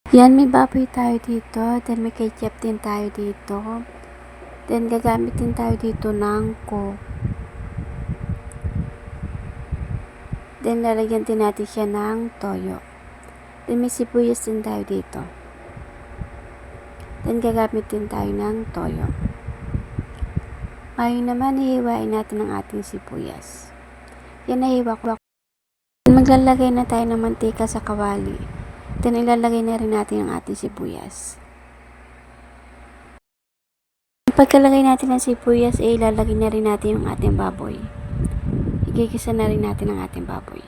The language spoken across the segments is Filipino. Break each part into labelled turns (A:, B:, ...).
A: Yan, may baboy tayo dito. Then, may ketchup din tayo dito. Then, gagamit din tayo dito ng coke. Then, lalagyan din natin siya ng toyo. Then, may sibuyas din tayo dito. Then, gagamit din tayo ng toyo. Ngayon naman, hihiwain natin ang ating sibuyas. Yan, nahiwa ko. Maglalagay na tayo ng mantika sa kawali. Then, ilalagay na rin natin ang ating sibuyas. Pagkalagay natin ng sibuyas, ilalagay na rin natin yung ating baboy. Igigisa na rin natin ang ating baboy.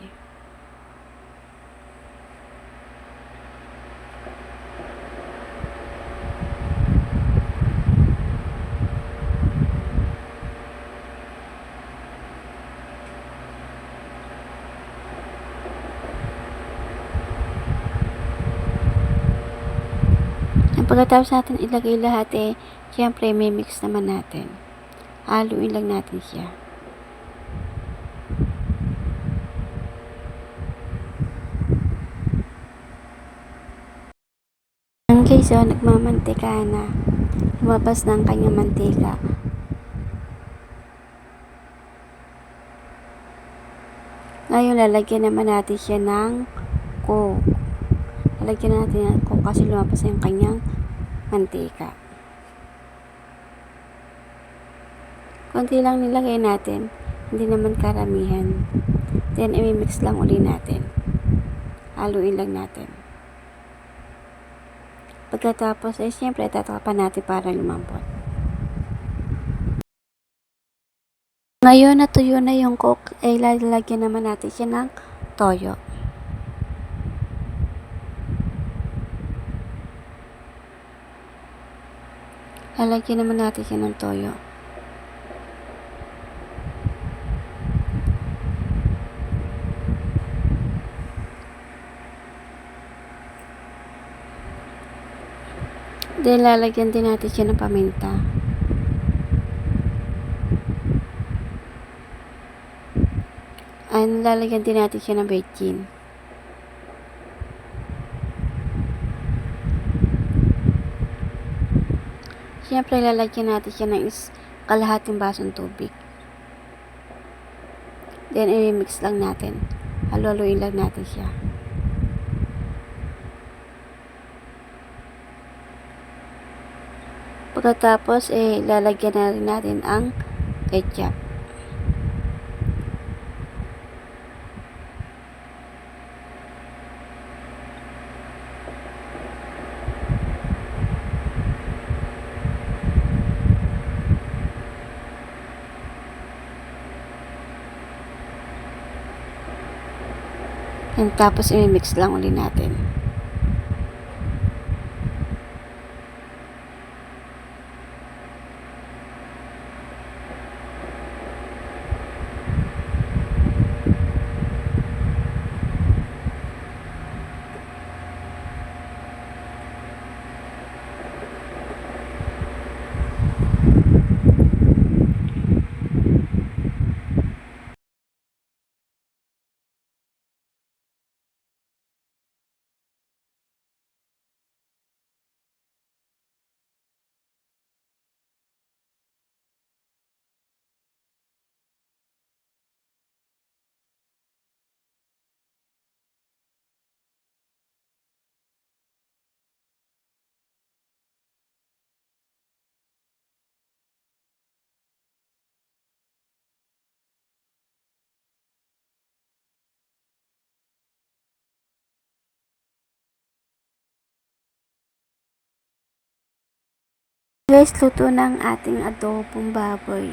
A: Pagkatapos natin ilagay lahat, syempre may mix naman natin. Haluin lang natin siya. Okay, so nagmamantika na. Lumabas na ang kanyang mantika. Ngayon, lalagyan naman natin siya ng coke. Lalagyan natin ng coke kasi lumabas na yung kanyang mantika. Konti lang nilagay natin, hindi naman karamihan. Then, i-mix lang uli natin. Haluin lang natin. Pagkatapos, syempre, tatapan natin para lumambot. Ngayon, natuyo na yung coke, lalagyan naman natin siya ng toyo. Lalagyan naman natin siya ng toyo. Then, lalagyan din natin siya ng paminta. And, lalagyan din natin siya ng bechin. Siyempre, lalagyan natin siya ng kalahating basong tubig. Then, i-mix lang natin. Haluin lang natin siya. Pagkatapos, lalagyan na rin natin ang ketchup. And tapos, i-mix lang ulit natin. Guys, luto na ang ating adobong baboy.